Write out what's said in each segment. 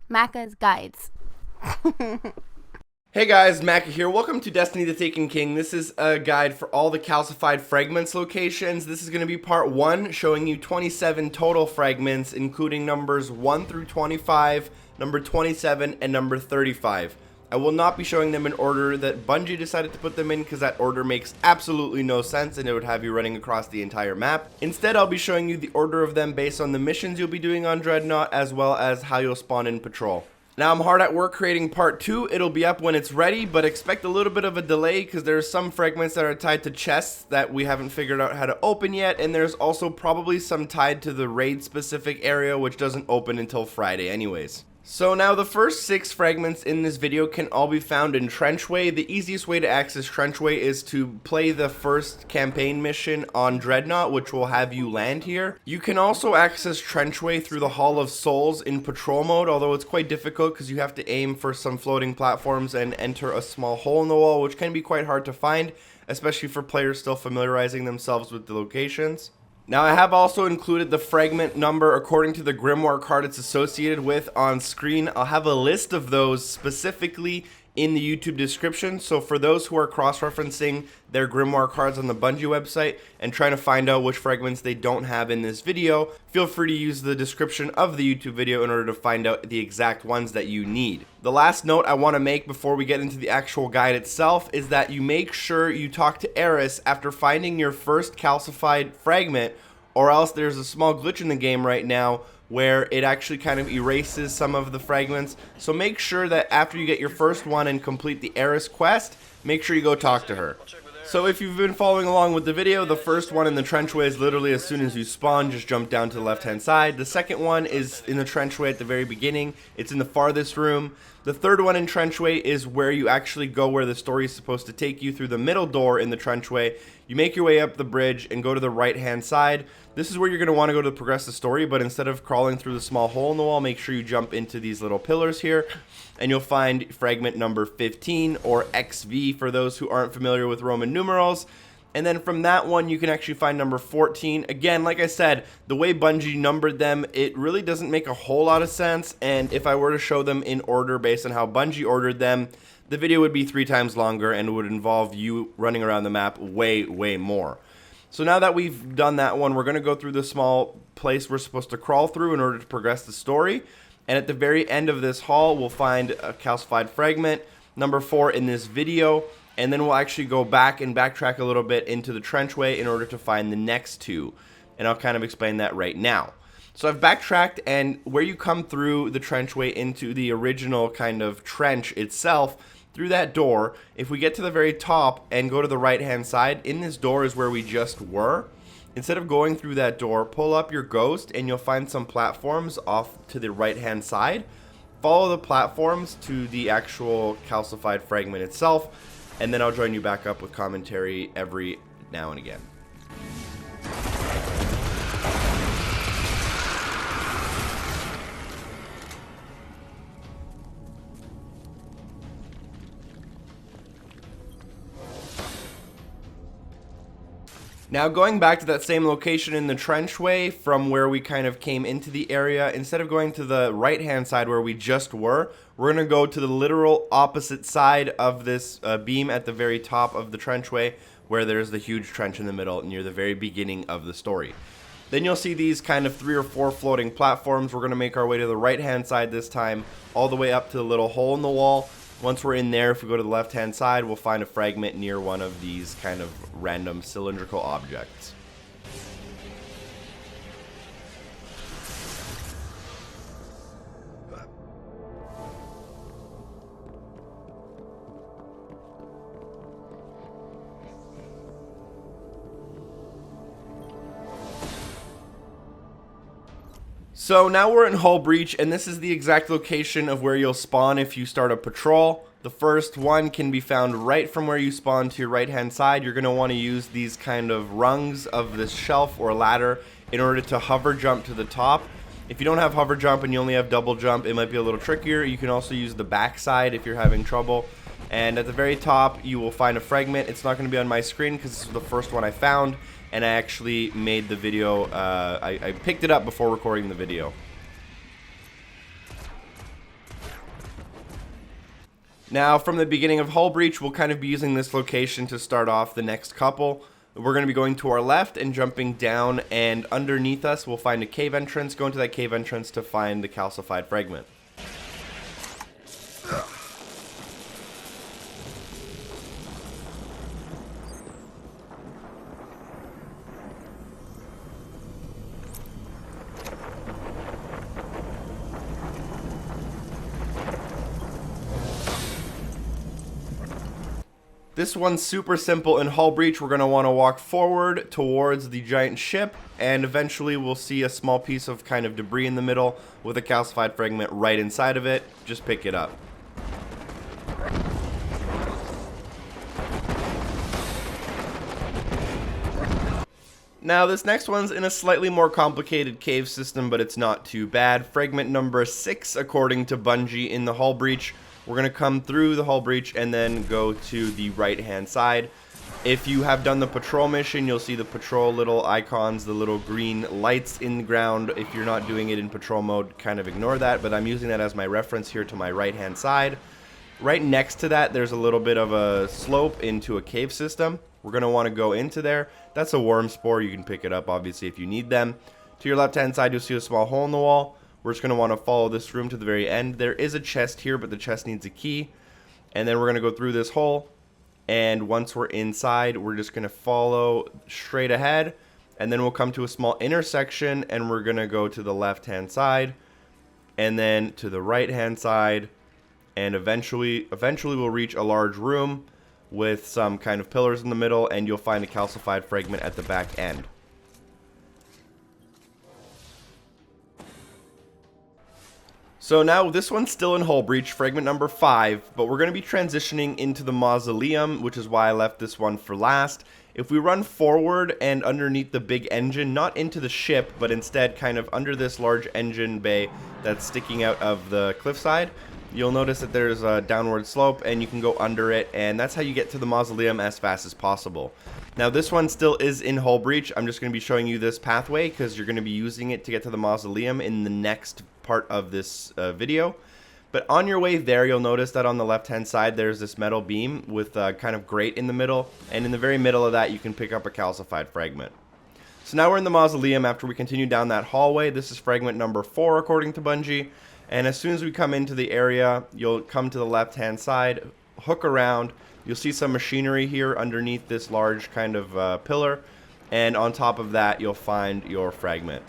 Macca's Guides. Hey guys, Macca here. Welcome to Destiny the Taken King. This is a guide for all the calcified fragments locations. This is going to be part 1, showing you 27 total fragments, including numbers 1 through 25, number 27, and number 35. I will not be showing them in order that Bungie decided to put them in, because that order makes absolutely no sense and it would have you running across the entire map. Instead, I'll be showing you the order of them based on the missions you'll be doing on Dreadnought, as well as how you'll spawn in patrol. Now, I'm hard at work creating part 2. It'll be up when it's ready, but expect a little bit of a delay because there's some fragments that are tied to chests that we haven't figured out how to open yet, and there's also probably some tied to the raid specific area, which doesn't open until Friday anyways. So now the first 6 fragments in this video can all be found in Trenchway. The easiest way to access Trenchway is to play the first campaign mission on Dreadnought, which will have you land here. You can also access Trenchway through the Hall of Souls in patrol mode, although it's quite difficult because you have to aim for some floating platforms and enter a small hole in the wall, which can be quite hard to find, especially for players still familiarizing themselves with the locations. Now, I have also included the fragment number according to the grimoire card it's associated with on screen. I'll have a list of those specifically in the YouTube description, so for those who are cross-referencing their grimoire cards on the Bungie website and trying to find out which fragments they don't have in this video, feel free to use the description of the YouTube video in order to find out the exact ones that you need. The last note I want to make before we get into the actual guide itself is that you make sure you talk to Eris after finding your first calcified fragment, or else there's a small glitch in the game right now where it actually kind of erases some of the fragments. So make sure that after you get your first one and complete the Eris quest, make sure you go talk to her. So if you've been following along with the video, the first one in the Trenchway is literally as soon as you spawn, just jump down to the left hand side. The second one is in the Trenchway at the very beginning. It's in the farthest room. The third one in Trenchway is where you actually go where the story is supposed to take you, through the middle door in the Trenchway. You make your way up the bridge and go to the right hand side. This is where you're going to want to go to progress the story, but instead of crawling through the small hole in the wall, make sure you jump into these little pillars here, and you'll find fragment number 15, or XV for those who aren't familiar with Roman numerals. And then from that one, you can actually find number 14. Again, like I said, the way Bungie numbered them, it really doesn't make a whole lot of sense, and if I were to show them in order based on how Bungie ordered them, the video would be 3 times longer and would involve you running around the map way more. So now that we've done that one, we're going to go through the small place we're supposed to crawl through in order to progress the story. And at the very end of this hall, we'll find a calcified fragment, number 4 in this video. And then we'll actually go back and backtrack a little bit into the Trenchway in order to find the next 2. And I'll kind of explain that right now. So I've backtracked, and where you come through the Trenchway into the original kind of trench itself, through that door, if we get to the very top and go to the right hand side, in this door is where we just were. Instead of going through that door, pull up your ghost and you'll find some platforms off to the right hand side. Follow the platforms to the actual calcified fragment itself, and then I'll join you back up with commentary every now and again. Now, going back to that same location in the Trenchway from where we kind of came into the area, instead of going to the right hand side where we just were, we're going to go to the literal opposite side of this beam at the very top of the Trenchway, where there's the huge trench in the middle near the very beginning of the story. Then you'll see these kind of 3 or 4 floating platforms. We're going to make our way to the right hand side this time, all the way up to the little hole in the wall. Once we're in there, if we go to the left hand side, we'll find a fragment near one of these kind of random cylindrical objects. So now we're in Hull Breach, and this is the exact location of where you'll spawn if you start a patrol. The first one can be found right from where you spawn to your right hand side. You're going to want to use these kind of rungs of this shelf or ladder in order to hover jump to the top. If you don't have hover jump and you only have double jump, it might be a little trickier. You can also use the back side if you're having trouble. And at the very top, you will find a fragment. It's not going to be on my screen because this is the first one I found, and I actually made the video. I picked it up before recording the video. Now, from the beginning of Hull Breach, we'll kind of be using this location to start off the next couple. We're going to be going to our left and jumping down, and underneath us we'll find a cave entrance. Go into that cave entrance to find the calcified fragment. This one's super simple. In Hull Breach, we're going to want to walk forward towards the giant ship, and eventually we'll see a small piece of kind of debris in the middle with a calcified fragment right inside of it. Just pick it up. Now, this next one's in a slightly more complicated cave system, but it's not too bad. Fragment number 6, according to Bungie, in the Hull Breach. We're going to come through the Hull Breach and then go to the right-hand side. If you have done the patrol mission, you'll see the patrol little icons, the little green lights in the ground. If you're not doing it in patrol mode, kind of ignore that, but I'm using that as my reference here to my right-hand side. Right next to that, there's a little bit of a slope into a cave system. We're going to want to go into there. That's a worm spore. You can pick it up, obviously, if you need them. To your left-hand side, you'll see a small hole in the wall. We're just going to want to follow this room to the very end. There is a chest here, but the chest needs a key. And then we're going to go through this hole. And once we're inside, we're just going to follow straight ahead. And then we'll come to a small intersection, and we're going to go to the left-hand side. And then to the right-hand side. And eventually we'll reach a large room with some kind of pillars in the middle. And you'll find a calcified fragment at the back end. So now this one's still in Hull Breach, fragment number 5, but we're going to be transitioning into the mausoleum, which is why I left this one for last. If we run forward and underneath the big engine, not into the ship, but instead kind of under this large engine bay that's sticking out of the cliffside, you'll notice that there's a downward slope and you can go under it, and that's how you get to the mausoleum as fast as possible. Now this one still is in Hull Breach. I'm just going to be showing you this pathway because you're going to be using it to get to the mausoleum in the next part of this video. But on your way there, you'll notice that on the left hand side there's this metal beam with a kind of grate in the middle, and in the very middle of that you can pick up a calcified fragment. So now we're in the mausoleum after we continue down that hallway. This is fragment number 4 according to Bungie, and as soon as we come into the area, you'll come to the left hand side, hook around, you'll see some machinery here underneath this large kind of pillar, and on top of that you'll find your fragment.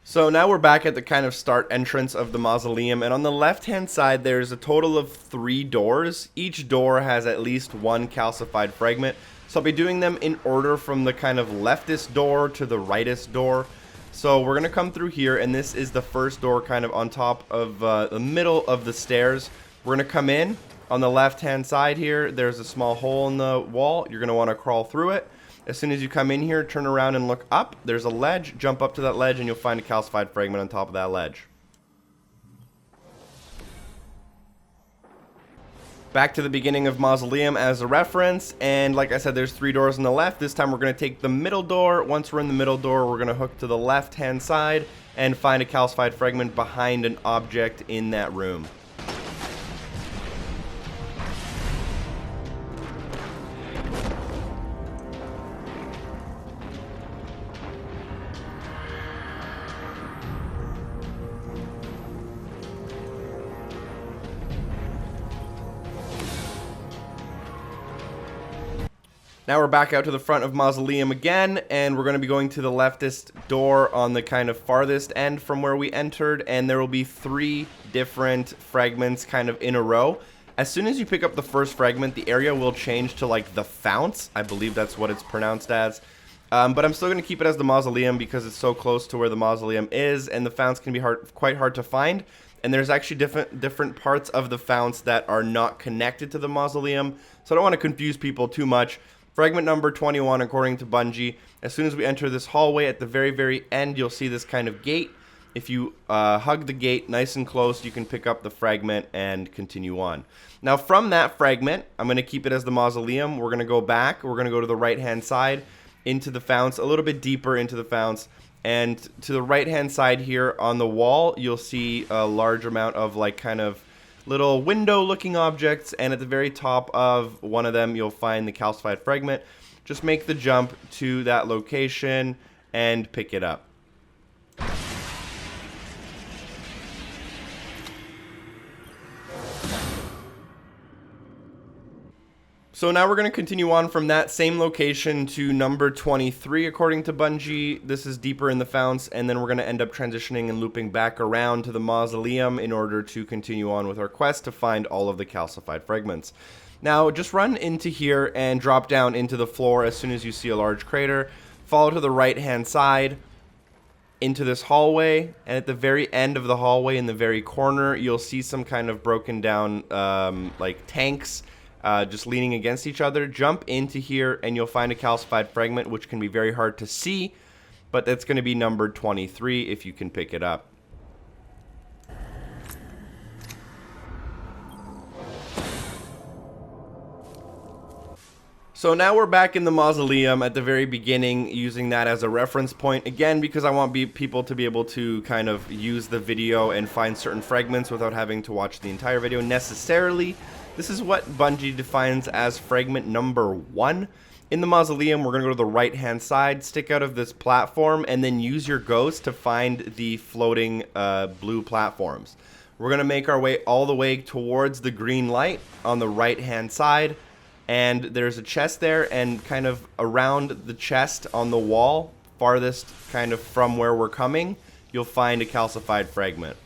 So now we're back at the kind of start entrance of the mausoleum, and on the left hand side there's a total of 3 doors. Each door has at least one calcified fragment, so I'll be doing them in order from the kind of leftist door to the rightist door. So we're going to come through here, and this is the first door kind of on top of the middle of the stairs. We're going to come in. On the left hand side here there's a small hole in the wall. You're going to want to crawl through it. As soon as you come in here, turn around and look up. There's a ledge. Jump up to that ledge and you'll find a calcified fragment on top of that ledge. Back to the beginning of Mausoleum as a reference, and like I said, there's 3 doors on the left. This time we're going to take the middle door. Once we're in the middle door, we're going to hook to the left hand side and find a calcified fragment behind an object in that room. Now we're back out to the front of Mausoleum again, and we're going to be going to the leftist door on the kind of farthest end from where we entered, and there will be 3 different fragments kind of in a row. As soon as you pick up the first fragment, the area will change to like the founts. I believe that's what it's pronounced as. But I'm still going to keep it as the Mausoleum because it's so close to where the Mausoleum is, and the founts can be quite hard to find. And there's actually different parts of the founts that are not connected to the Mausoleum, so I don't want to confuse people too much. Fragment number 21, according to Bungie, as soon as we enter this hallway, at the very, very end, you'll see this kind of gate. If you hug the gate nice and close, you can pick up the fragment and continue on. Now, from that fragment, I'm going to keep it as the Mausoleum. We're going to go back. We're going to go to the right-hand side. into the founts, a little bit deeper into the founts. And to the right hand side here on the wall, you'll see a large amount of like kind of little window looking objects, and at the very top of one of them you'll find the calcified fragment. Just make the jump to that location and pick it up. So now we're going to continue on from that same location to number 23 according to Bungie. This is deeper in the founts, and then we're going to end up transitioning and looping back around to the mausoleum in order to continue on with our quest to find all of the calcified fragments. Now just run into here and drop down into the floor as soon as you see a large crater. Follow to the right hand side into this hallway, and at the very end of the hallway in the very corner you'll see some kind of broken down like tanks just leaning against each other. Jump into here and you'll find a calcified fragment, which can be very hard to see, but that's going to be numbered 23 if you can pick it up. So now we're back in the mausoleum at the very beginning, using that as a reference point, again, because I want people to be able to kind of use the video and find certain fragments without having to watch the entire video necessarily. This is what Bungie defines as fragment number 1. In the mausoleum, we're going to go to the right hand side, stick out of this platform, and then use your ghost to find the floating blue platforms. We're going to make our way all the way towards the green light on the right hand side, and there's a chest there, and kind of around the chest on the wall, farthest kind of from where we're coming, you'll find a calcified fragment.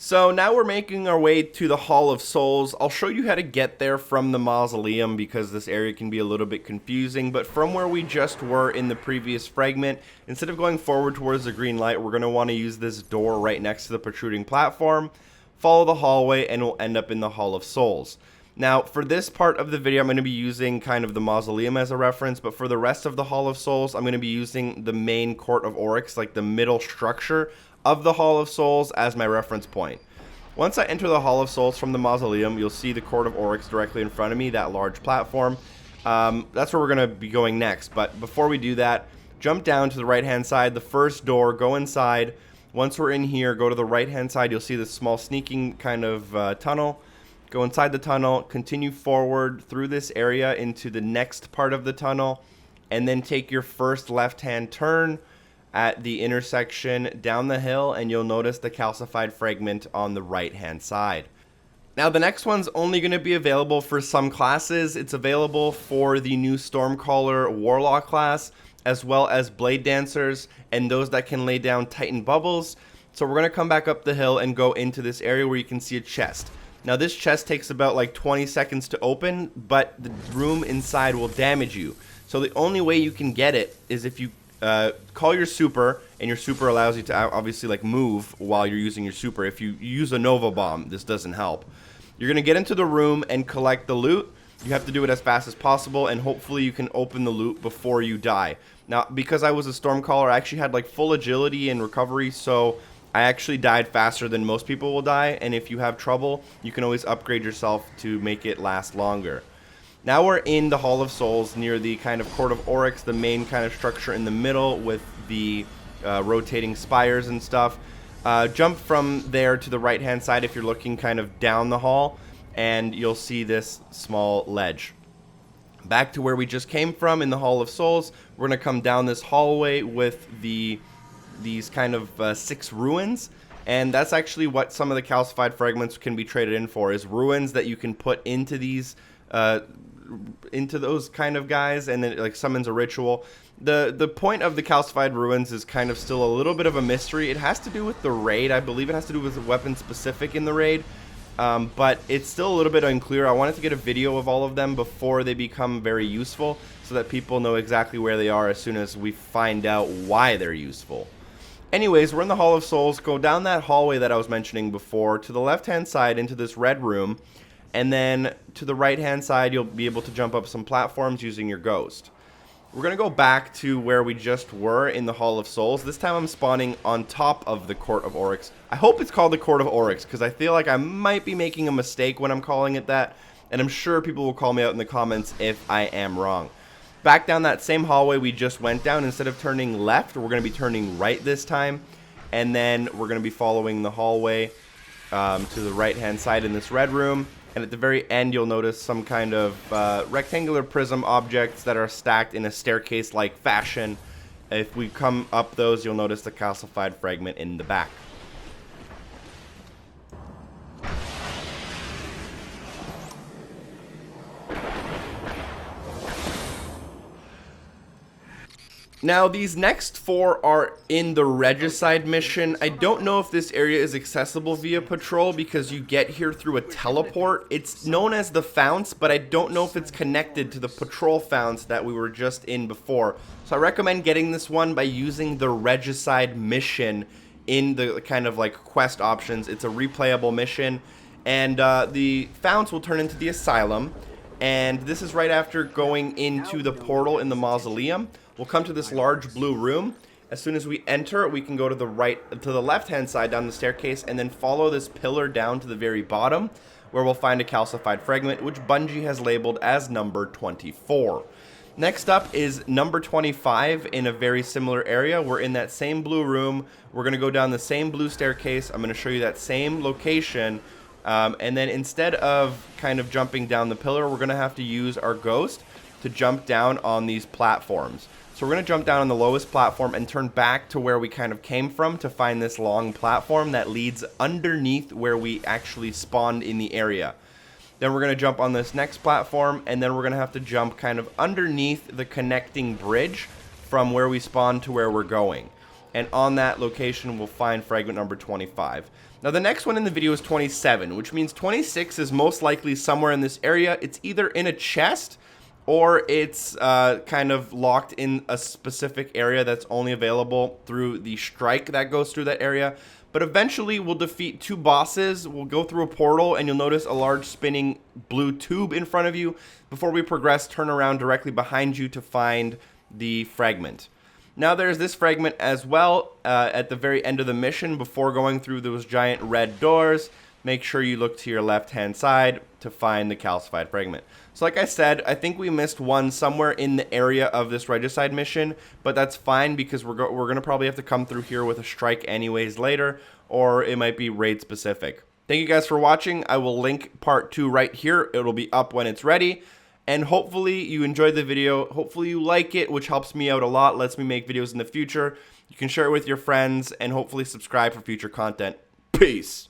So now we're making our way to the Hall of Souls. I'll show you how to get there from the mausoleum because this area can be a little bit confusing, but from where we just were in the previous fragment, instead of going forward towards the green light, we're going to want to use this door right next to the protruding platform, follow the hallway, and we'll end up in the Hall of Souls. Now, for this part of the video, I'm going to be using kind of the mausoleum as a reference, but for the rest of the Hall of Souls, I'm going to be using the main Court of Oryx, like the middle structure of the Hall of Souls, as my reference point. Once I enter the Hall of Souls from the mausoleum, you'll see the Court of Oryx directly in front of me, that large platform. That's where we're going to be going next, but before we do that, jump down to the right hand side, the first door, go inside. Once we're in here, go to the right hand side, you'll see this small sneaking kind of tunnel. Go inside the tunnel, continue forward through this area into the next part of the tunnel, and then take your first left hand turn at the intersection down the hill, and you'll notice the calcified fragment on the right hand side. Now the next one's only going to be available for some classes. It's available for the new Stormcaller Warlock class, as well as Blade Dancers and those that can lay down Titan Bubbles. So we're going to come back up the hill and go into this area where you can see a chest. Now this chest takes about like 20 seconds to open, but the room inside will damage you. So the only way you can get it is if you call your super, and your super allows you to obviously like move while you're using your super. If you use a Nova Bomb, this doesn't help. You're going to get into the room and collect the loot. You have to do it as fast as possible, and hopefully you can open the loot before you die. Now, because I was a Stormcaller, I actually had like full agility and recovery, so I actually died faster than most people will die, and if you have trouble, you can always upgrade yourself to make it last longer. Now we're in the Hall of Souls near the kind of Court of Oryx, the main kind of structure in the middle with the rotating spires and stuff. Jump from there to the right hand side if you're looking kind of down the hall, and you'll see this small ledge. Back to where we just came from in the Hall of Souls, we're going to come down this hallway with these kind of 6 ruins, and that's actually what some of the calcified fragments can be traded in for, is ruins that you can put into these into those kind of guys, and then it like summons a ritual. The point of the calcified ruins is kind of still a little bit of a mystery. It has to do with the raid. I believe it has to do with the weapon specific in the raid, but it's still a little bit unclear. I wanted to get a video of all of them before they become very useful, so that people know exactly where they are as soon as we find out why they're useful. Anyways, we're in the Hall of Souls. Go down that hallway that I was mentioning before to the left-hand side into this red room. And then to the right-hand side, you'll be able to jump up some platforms using your ghost. We're going to go back to where we just were in the Hall of Souls. This time I'm spawning on top of the Court of Oryx. I hope it's called the Court of Oryx, because I feel like I might be making a mistake when I'm calling it that. And I'm sure people will call me out in the comments if I am wrong. Back down that same hallway we just went down, instead of turning left, we're going to be turning right this time. And then we're going to be following the hallway to the right-hand side in this red room. And at the very end, you'll notice some kind of rectangular prism objects that are stacked in a staircase-like fashion. If we come up those, you'll notice the calcified fragment in the back. Now, these next four are in the Regicide mission. I don't know if this area is accessible via patrol because you get here through a teleport. It's known as the Founts, but I don't know if it's connected to the patrol Founts that we were just in before. So I recommend getting this one by using the Regicide mission in the kind of like quest options. It's a replayable mission, and the Founts will turn into the Asylum. And this is right after going into the portal in the Mausoleum. We'll come to this large blue room. As soon as we enter, we can go to the left-hand side down the staircase and then follow this pillar down to the very bottom, where we'll find a calcified fragment, which Bungie has labeled as number 24. Next up is number 25 in a very similar area. We're in that same blue room. We're going to go down the same blue staircase. I'm going to show you that same location. And then instead of kind of jumping down the pillar, we're going to have to use our ghost to jump down on these platforms. So we're going to jump down on the lowest platform and turn back to where we kind of came from to find this long platform that leads underneath where we actually spawned in the area. Then we're going to jump on this next platform, and then we're going to have to jump kind of underneath the connecting bridge from where we spawned to where we're going. And on that location, we'll find fragment number 25. Now, the next one in the video is 27, which means 26 is most likely somewhere in this area. It's either in a chest, or it's kind of locked in a specific area that's only available through the strike that goes through that area. But eventually, we'll defeat two bosses. We'll go through a portal, and you'll notice a large spinning blue tube in front of you. Before we progress, turn around directly behind you to find the fragment. Now, there's this fragment as well at the very end of the mission before going through those giant red doors. Make sure you look to your left-hand side to find the calcified fragment. So like I said, I think we missed one somewhere in the area of this Regicide mission, but that's fine because we're going to probably have to come through here with a strike anyways later, or it might be raid specific. Thank you guys for watching. I will link part 2 right here. It'll be up when it's ready. And hopefully you enjoyed the video. Hopefully you like it, which helps me out a lot, lets me make videos in the future. You can share it with your friends and hopefully subscribe for future content. Peace.